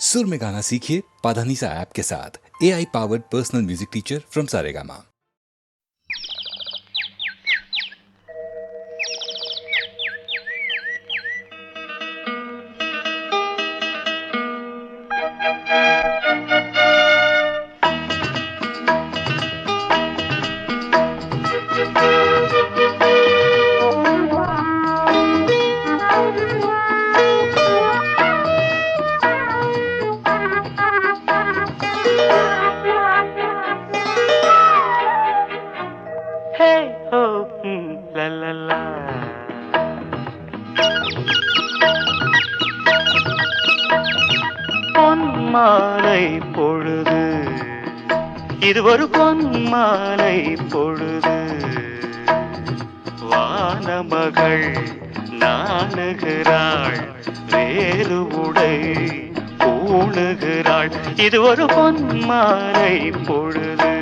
सुर में गाना सीखिए पाधानीसा ऐप के साथ। AI powered personal music teacher from Saregama. பொன்மாலை பொழுது, இது ஒரு பொன்மாலை பொழுது. வானமகள் நாணுகிறாள், வேறு உடை பூணுகிறாள். இது ஒரு பொன்மாலை பொழுது.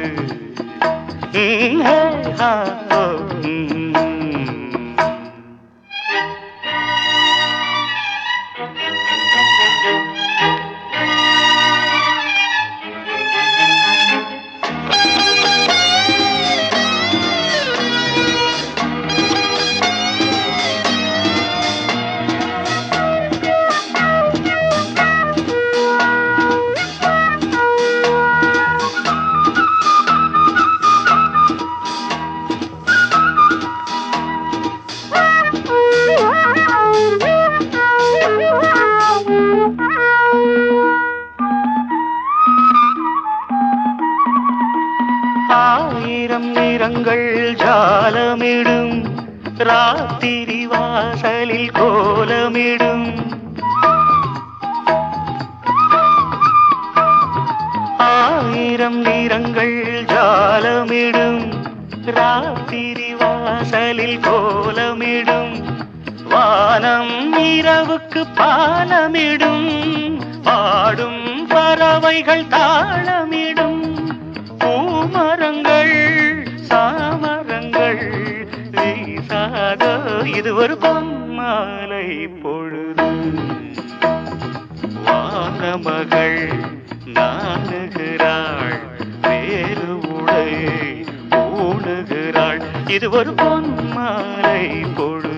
ஆயிரம் நிறங்கள் ஜாலமிடும், ராத்திரி வாசலில் கோலமிடும். ஆயிரம் நிறங்கள் ஜாலமிடும், ராத்திரி வாசலில் கோலமிடும். வானம் இரவுக்கு பாலமிடும், பாடும் பறவைகள் தாளமிடும். பூமரங்கள் சாமரங்கள் வீசாத, இது ஒரு பொன்மாலை பொழுது. வானமகள் நாணுகிறாள், வேறு உடை பூணுகிறாள். இது ஒரு பொன்மாலை பொழுது.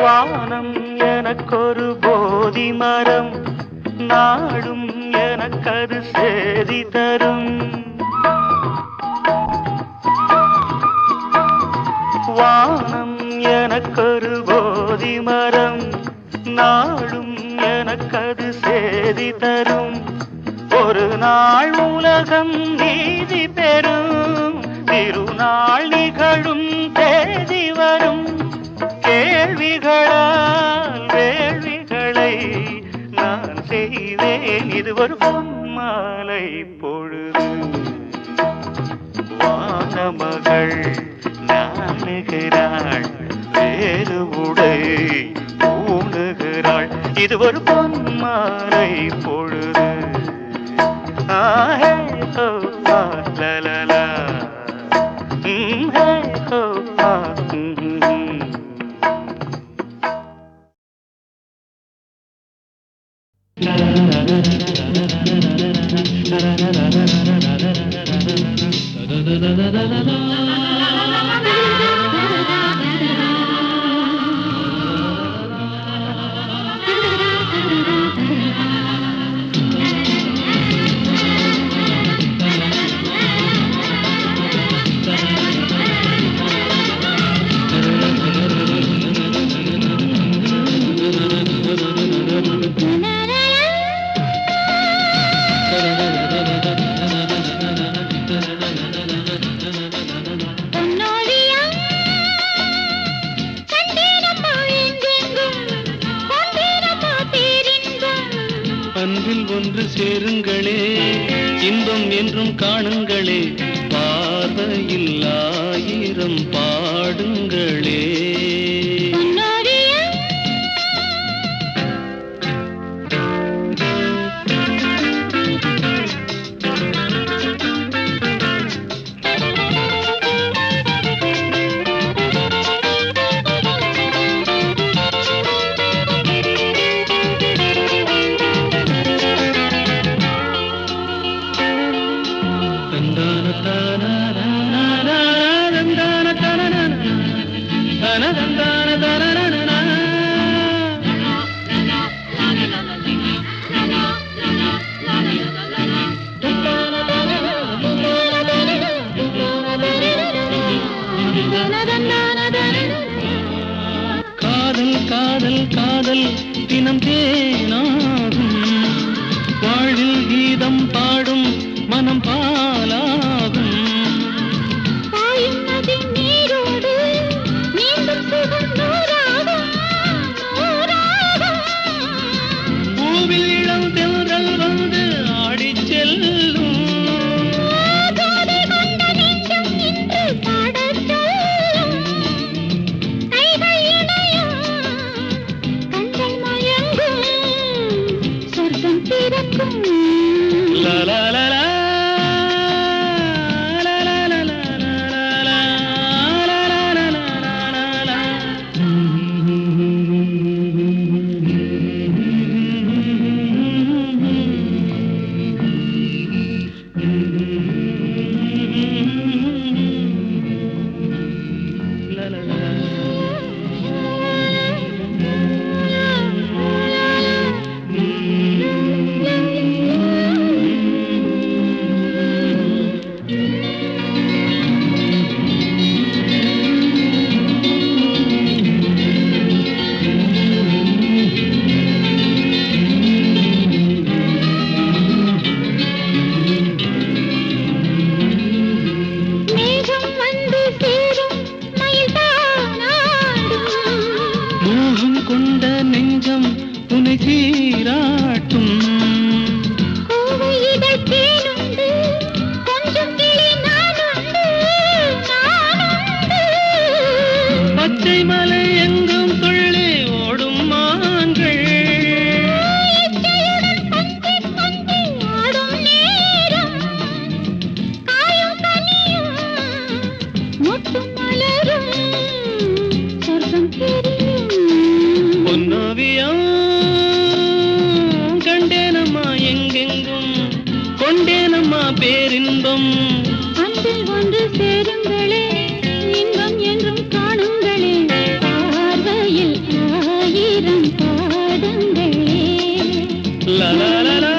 வானம் எனக்கொரு போதி மரம், நாடும் எனக்கது சேதி தரும். வானம் எனக்கொரு போதி மரம், நாடும் எனக்கது சேதி தரும். ஒரு நாள் உலகம் நீதி பெறும், திருநாள் நிகழும் தேதி வரும். கேள்விகளால் வேள்விகளை நான் செய்வேன், இது ஒரு பொன்மாலை பொழுது. வானமகள் நாணுகிறாள், வேறு உடை பூணுகிறாள். இது ஒரு பொன்மாலை பொழுது. ஆஹே ஹோ லலலா, ஹே ஹோ சேருங்களே, இன்பம் என்றும் காணுங்களே, பார்வையில் ஆயிரம் பாடுங்களே. காதல் காதல் காதல் தினம் தேனாகும், வாழ்வில் கீதம் பாடும் மனம் பாலாகும். பூவில் இளம் தென்றல் வந்து ஆடிச் செல்லும். La la la la. கொண்ட நெஞ்சம் உனை சீராட்டும். பச்சை மலை எங்கும் துள்ளி ஓடும் மான்கள். பொன்னோவியம் கண்டேனம்மா எங்கெங்கும், கொண்டேனம்மா பேரின்பம். அன்பில் ஒன்று சேருங்களே, இன்பம் என்றும் காணுங்களே, பார்வையில் ஆயிரம் பாடுங்களே. லா லா லா லா.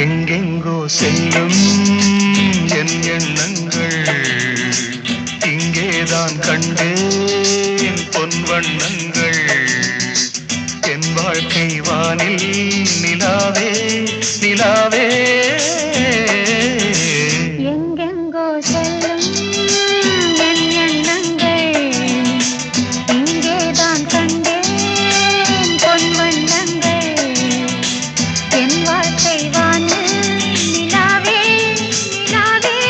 எங்கெங்கோ செல்லும் என் எண்ணங்கள், இங்கேதான் கண்டேன் பொன் வண்ணங்கள். என் வாழ்க்கை வானில் நிலாவே நிலாவே. எங்கெங்கோ செல்லும் என் எண்ணங்கள், இங்கேதான் கண்டேன் பொன் வண்ணங்கள். என் வாழ்க்கை வானில் நிலாவே நிலாவே.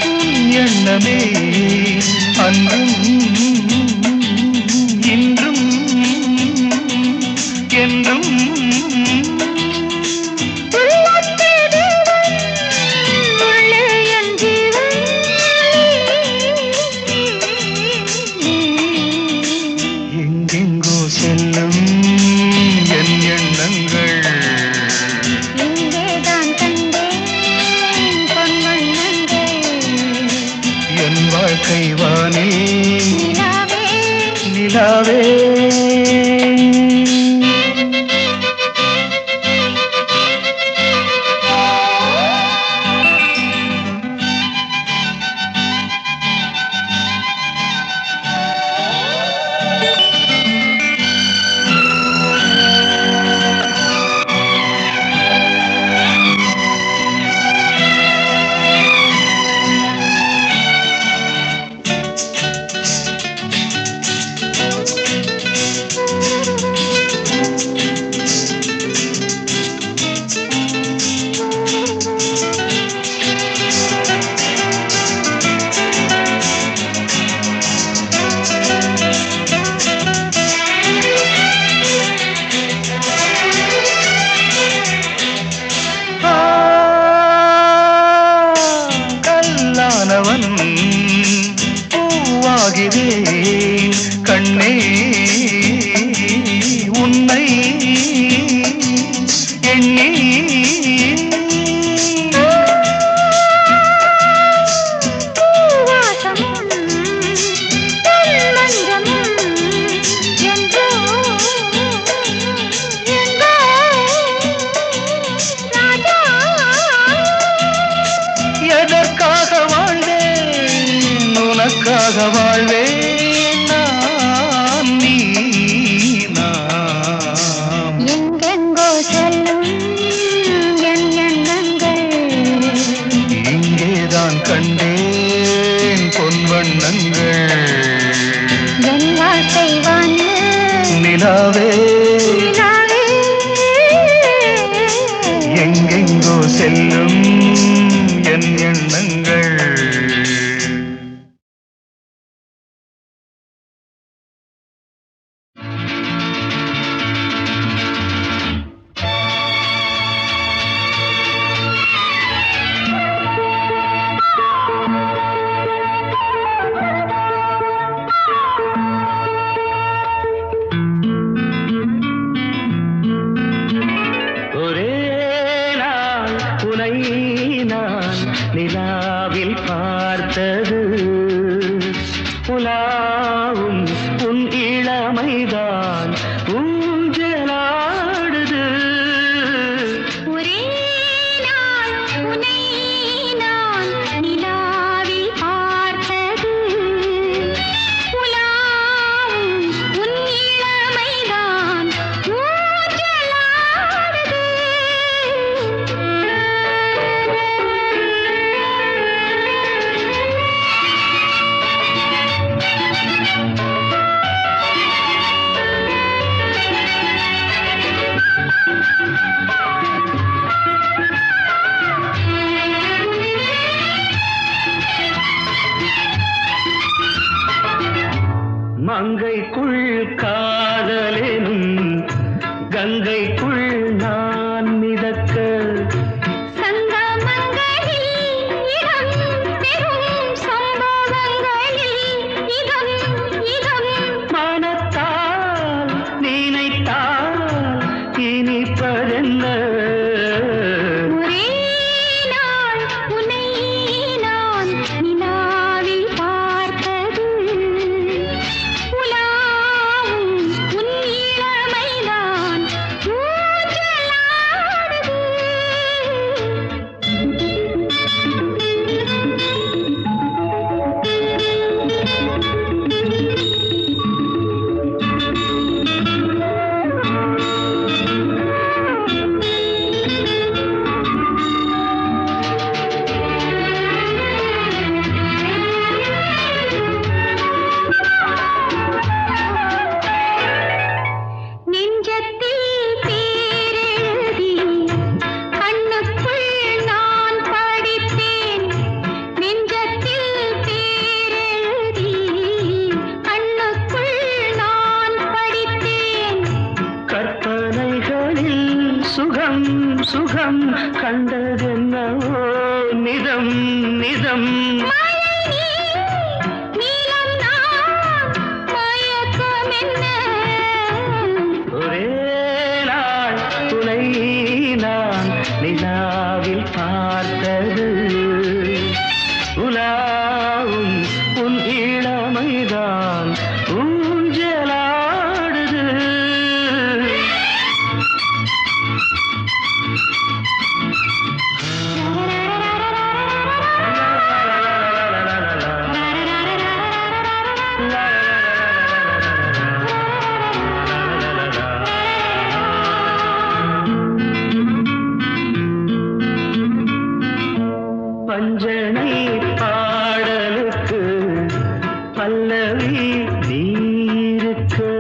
உன் எண்ணமே அன்றும் இன்றும் என்றும் எங்கெங்கோ செல்லும் என் எண்ணங்கள் இங்கேதான் கண்டேன் பொன்வண்ணங்கள் என் வாழ்க்கை வானே நிலாவே நிலாவே கல்லானவன் பூவாகிறேன் கண்ணே உன்னை எண்ணி வாசமும் மஞ்சமும் என்றோ எங்கோ ராஜா எதற்காக வாழ்வேன் உனக்காக வாழ்வேன் நான் நீ நாம் எங்கெங்கோ செல்லும் என் எண்ணங்கள் இங்கேதான் கண்டேன் பொன்வண்ணங்கள் என் வாழ்க்கை வான்னு நிலாவே நிலாவே எங்கெங்கோ செல்லும் என் எண்ணங்கள் ஒரே நாள் உனை நான் நிலாவில் பார்த்தது புலாவும் உன் இளமைதான் ஊஞ்சலாடுது ஒரே நாள் உன்னை நான் நிலாவில் பார்த்தது உலாவும் உன் இளமைதான் ஊஞ்சலாடுது மங்கைக்குள் காதலெனும் கங்கைக்குள் நான் மிதக்க சங்கமங்களில் இடம் பெறும் சம்பவங்களில் இதம் மனத்தால் நினைத்தால் இனிப்பதென்ன ஒரே நாள் உன்னை நான் நிலாவில் பார்த்தது உலாவும் உன் இளமைதான் ஊஞ்சலாடுது கீதம் நீலம் நான் மயக்கம் என்ன ஒரே நாள் உனை நான் நிலாவில் பார்த்தது உலாவும் உன் இளமைதான் ஊஞ்சலாடுது பஞ்சனை பாடலுக்கு பல்லவி நீருக்கு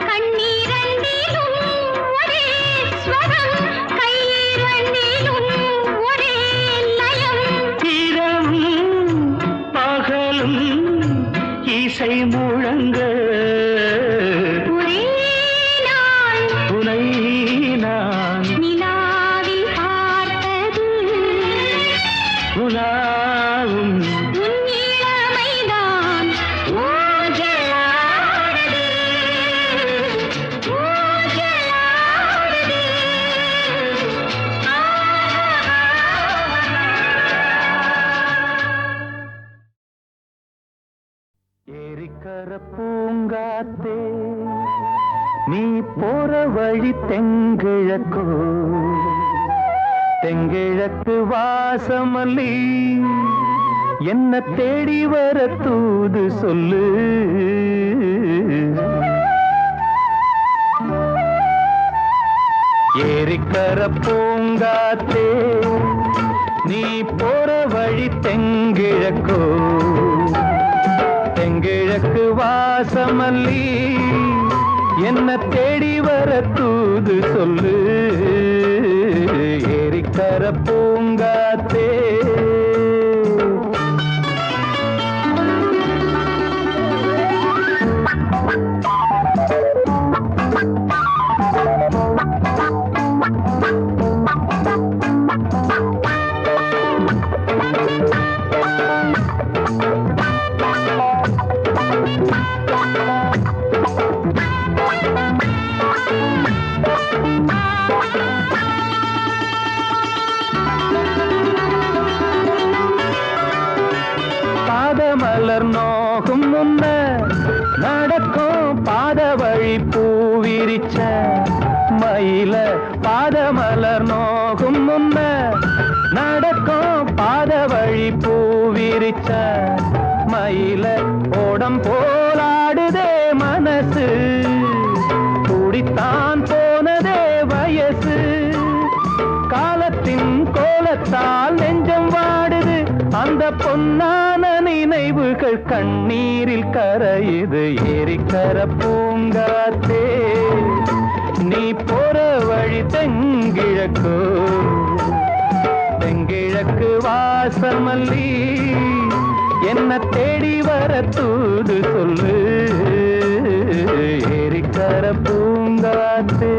கண்ணீரண்டிலும் ஒரே ஸ்வரம் கைரண்டிலும் ஒரே லயம் இரவும் பகலும் இசை முழங்க ஒரே நாள் உனை நான் நிலாவில் பார்த்தது உலாவும் உன் இளமைதான் ஊஞ்சலாடுது ஊஞ்சலாடுது ஏரிக்கர பூங்காத்தே நீ போற வழி தெங்கிழக்கோ தெங்கிழக்கு வாசமல்லி என்ன தேடி வர தூது சொல்லு ஏரிக்கர பூங்காத்தே நீ போற வழி தெங்கிழக்கோ தெங்கிழக்கு வாசமல்லி என்ன தேடி வர தூது சொல்லு ஏரிக்கர பூங்காத்தே பாதமலர் நோகும் முன்ன நடக்கும் பாத வழி பூவிரிச்ச மயில பாதமலர் நோகும் முன்ன நடக்கும் பாத வழி பூவிரிச்ச மயில ஓடம் போலாடுதே மனசு குடித்தான் போனதே வயசு காலத்தின் கோலத்தால் நெஞ்சம் வாடுது அந்த பொன்னான நினைவுகள் கண்ணீரில் கரையுது ஏரிக்கர பூங்காத்தே நீ போற வழி தெங்கிழக்கு தெங்கிழக்கு வாசமல்லி என்ன தேடி வர தூது சொல்லு ஏரிக்கர பூங்காத்தே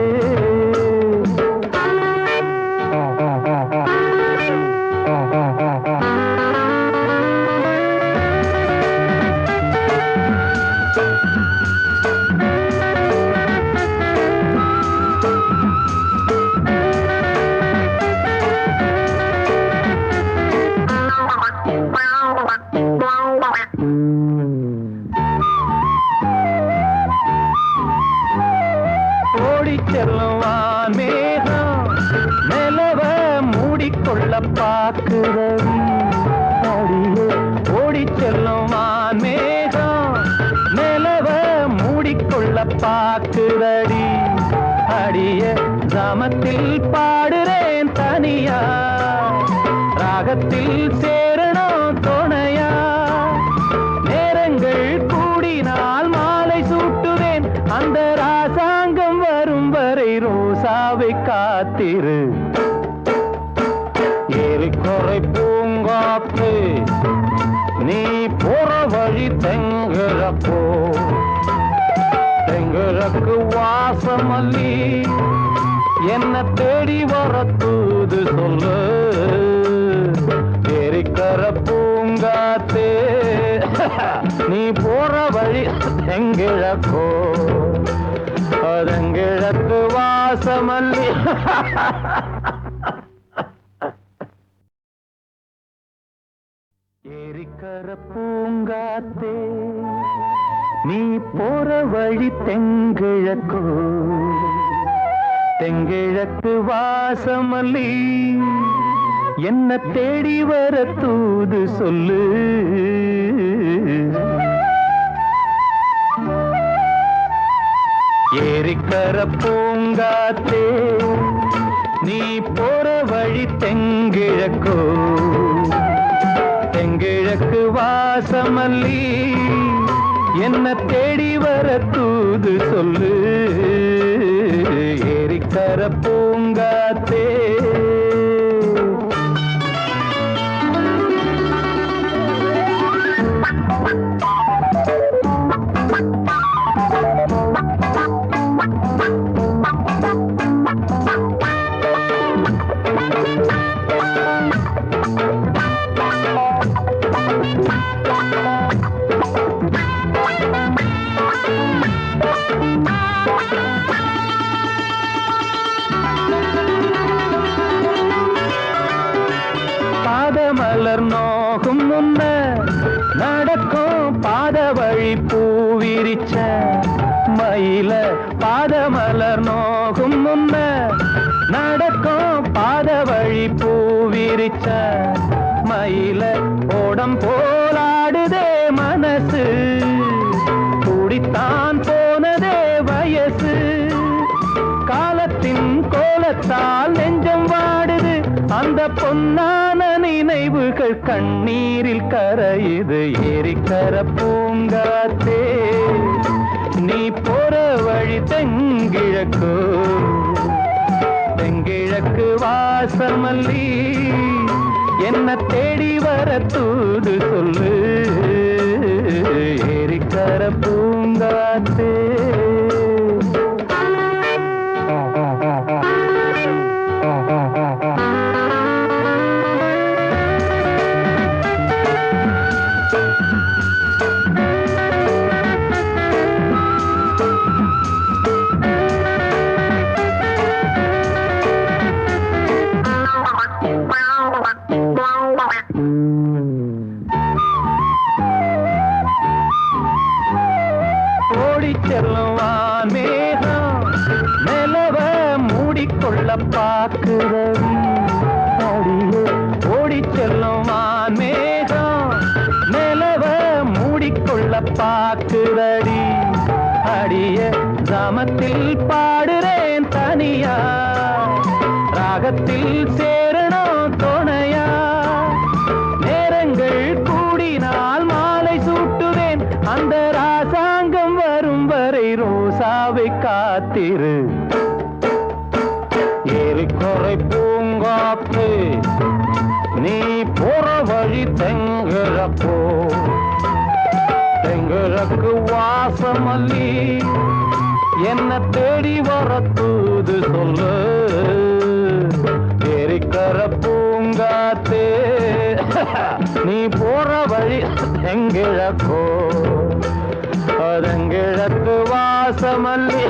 ஓடிச் செல்லும் வான்மேகம் நிலவ மூடிக்கொள்ள பார்க்கிறது அடியே ஓடிச் செல்லும் வான்மேகம் நிலவ மூடிக்கொள்ள பார்க்கிறடி அடிய கிராமத்தில் பாடுறேன் தனியா ராகத்தில் சேரணும் துணையா நேரங்கள் கூடினால் மாலை சூட்டுவேன் அந்த ராசாங்கம் வரும் வரை ரோசாவை காத்திரு ஏரிக்கரை பூங்காத்து நீ போற வழி தெங்கிழப்போ தெங்கிழக்கு வாசமல்லி என்ன தேடி வர தூது சொல்லு ஏரிக்கரை ஏரிக்கர பூங்காத்தே நீ போற வழி எங்கிழக்கோ அதங்கிழக்கு வாசமல்லி ஏரிக்கர பூங்காத்தே நீ போற வழி தெங்கிழக்கோ தெங்கிழக்கு வாசமல்லி என்ன தேடி வர தூது சொல்லு ஏரிக்கர பூங்காத்தே நீ போற வழி தெங்கிழக்கோ தெங்கிழக்கு வாசமல்லி என்ன தேடி வர தூது சொல்லு ஏரிக்கர பூங்காத்தே பாதமலர் நோகும் முன்ன நடக்கும் பாத வழி பூவிரிச்ச மயில பாதமலர் நோகும் முன்ன நடக்கும் பாத வழி பூவிரிச்ச மயில ஓடம் போலாடுதே மனசு கூடித்தான் போனதே வயசு காலத்தின் கோலத்தால் நெஞ்சம் வாடுது அந்த பொன்னான நினைவுகள் கண்ணீரில் கரையுது ஏரிக்கர பூங்காத்தே நீ போற வழி தெங்கிழக்கு தெங்கிழக்கு வாசமல்லி என்ன தேடி வர தூது சொல்லு ஏரிக்கர பூங்காத்தே செல்லுவான் மேகம் நிலவ மூடிக்கொள்ள பார்க்கிறவி அடியே ஓடி செல்லுவான் மேகம் நிலவ மூடிக்கொள்ள பார்க்கிறடி அடிய கிராமத்தில் பாடுறேன் தனியா ராகத்தில் சேரணும் துணையா நேரங்கள் கூடினால் மாலை சூட்டுவேன் அந்த ராசாங்கம் வரும் வரை ரோசாவை காத்திரு ஏரிக்கரை பூங்காத்து நீ போற வழி தெங்கிழப்போ தெங்கிழக்கு வாசமல்லி என்ன தேடி வர தூது சொல்லு ஏரிக்கர பூங்காத்தே நீ போற வழி தெங்கிழக்கோ அதங்கிழக்கு வாசமல்லி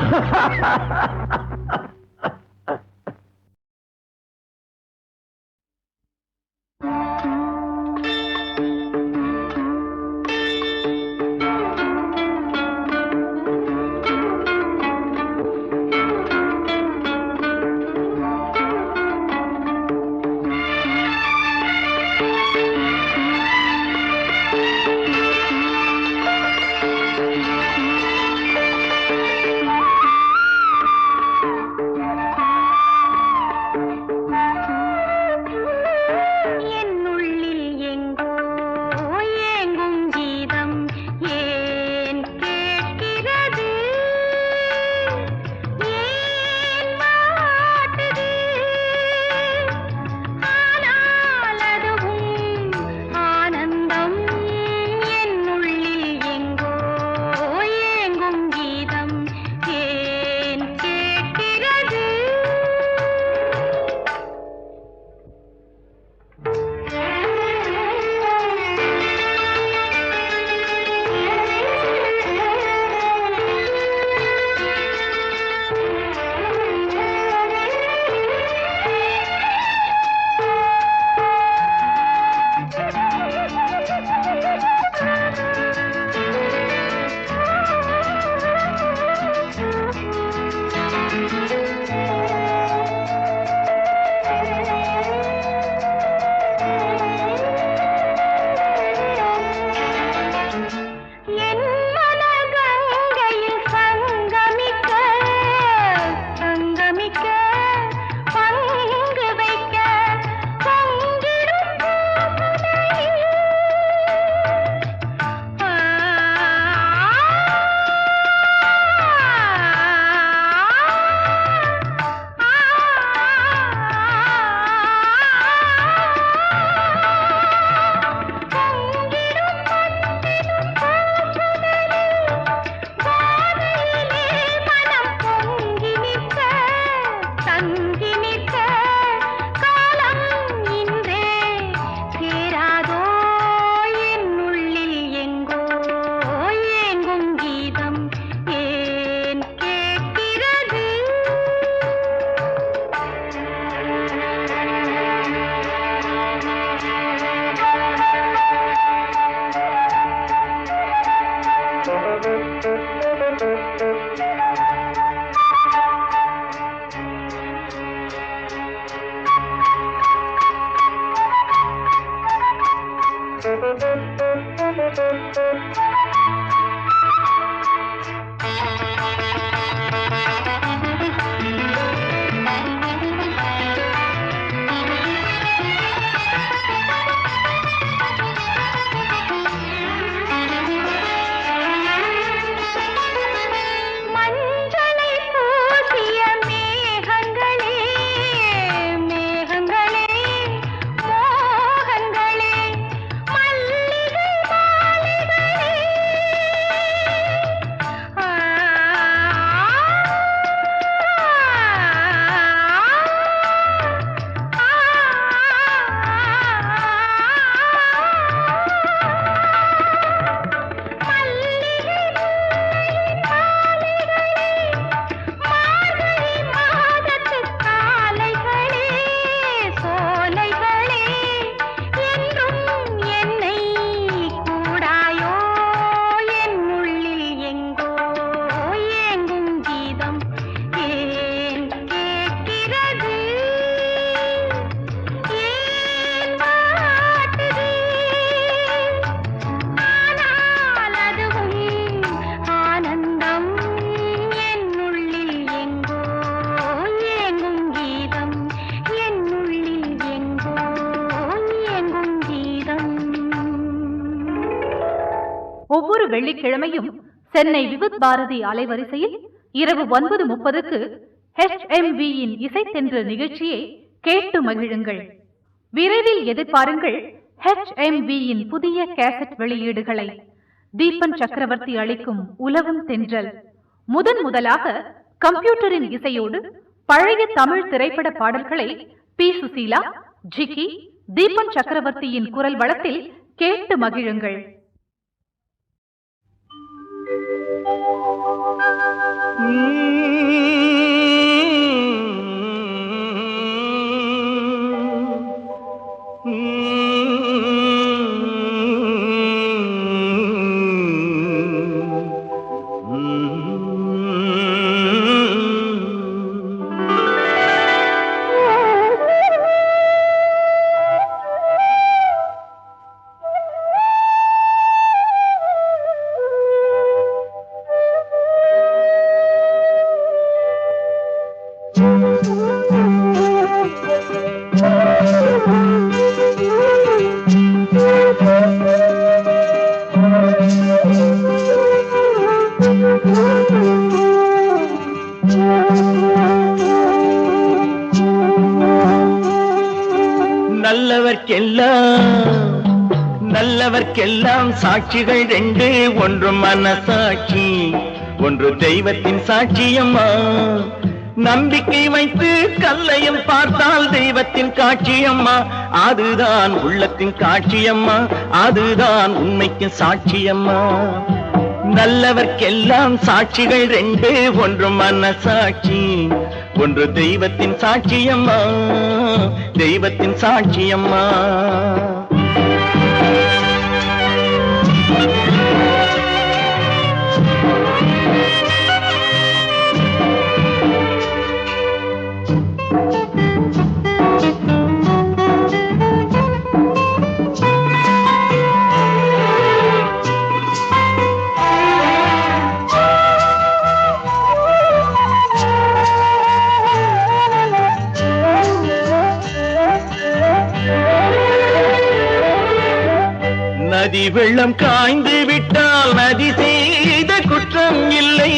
ஒவ்வொரு வெள்ளிக்கிழமையும் சென்னை விவித் பாரதி அலைவரிசையில் இரவு 9:30க்கு HMV-யின் இசைத்தென்று நிகழ்ச்சியை கேட்டு மகிழுங்கள். விரைவில் எதிர்பாருங்கள் HMV-யின் புதிய கேசட் வெளியீடுகளை. தீபன் சக்கரவர்த்தி அளிக்கும் உலவும் தென்றல் முதலாக கம்ப்யூட்டரின் இசையோடு பழைய தமிழ் திரைப்பட பாடல்களை பி. சுசீலா, ஜிக்கி, தீபன் சக்கரவர்த்தியின் குரல் வளத்தில் கேட்டு மகிழுங்கள். நல்லவர்க்கெல்லாம் சாட்சிகள் ரெண்டு, ஒன்று மனசாட்சி, ஒன்று தெய்வத்தின் சாட்சியம்மா. நம்பிக்கை வைத்து கல்லையும் பார்த்தால் தெய்வத்தின் காட்சியம்மா. அதுதான் உள்ளத்தின் காட்சியம்மா, அதுதான் உண்மைக்கு சாட்சியம்மா. நல்லவர்க்கெல்லாம் சாட்சிகள் ரெண்டு, ஒன்று மனசாட்சி, ஒன்று தெய்வத்தின் சாட்சியம்மா, தெய்வத்தின் சாட்சியம்மா. நதி வெள்ளம் காய்ந்து விட்டால் நதி செய்த குற்றம் இல்லை,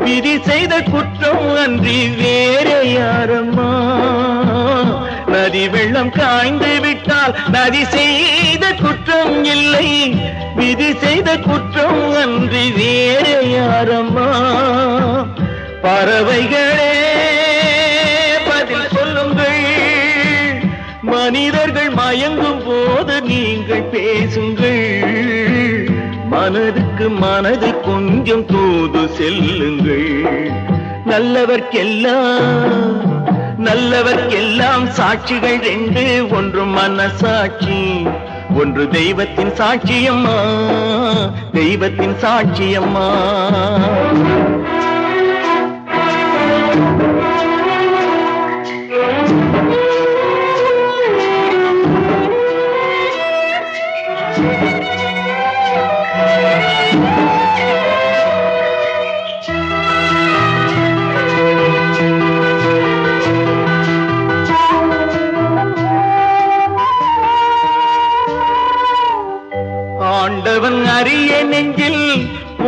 விதி செய்த குற்றம் அன்றி வேறே யாரம்மா. நதி வெள்ளம் காய்ந்து விட்டால் நதி செய்த குற்றம் இல்லை, விதி செய்த குற்றம் அன்றி வேறே யாரம்மா. பறவைகளே பதில் சொல்லுங்கள், மனிதர்கள் மயங்கும் போது நீங்கள் பேசுங்கள். மனதுக்கு மனது கொஞ்சம் தூது செல்லுங்கள். நல்லவர்க்கெல்லாம் சாட்சிகள் ரெண்டு, ஒன்று மனசாட்சி, ஒன்று தெய்வத்தின் சாட்சியம்மா, தெய்வத்தின் சாட்சியம்மா. ஆண்டவன் அறிய நெஞ்சில்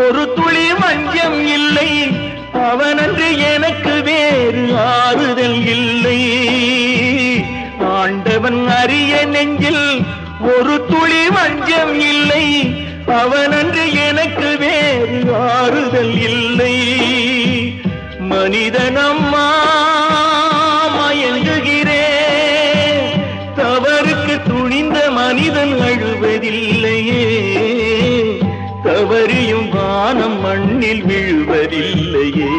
ஒரு துளி வஞ்சம் இல்லை, அவனன்று எனக்கு வேறு ஆறுதல் இல்லை. ஆண்டவன் அறிய நெஞ்சில் ஒரு துளி வஞ்சம் இல்லை, அவனன்று எனக்கு வேறு ஆறுதல் இல்லை. மனிதனம்மா மயங்குகிறேன், தவறுக்கு துணிந்த மனிதன் அழுவதில்லையே, தவறியும் வானம் மண்ணில் விழுவதில்லையே.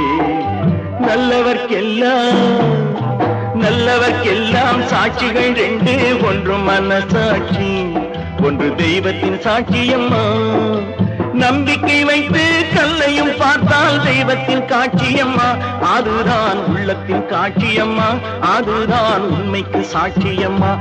நல்லவர்க்கெல்லாம் சாட்சிகள் ரெண்டு, ஒன்று மனசாட்சி, ஒன்று தெய்வத்தின் சாட்சியம்மா. நம்பிக்கை வைத்து கல்லையும் பார்த்தால் தெய்வத்தின் காட்சியம்மா, அதுதான் உள்ளத்தின் காட்சியம்மா, அதுதான் உண்மைக்கு சாட்சியம்மா.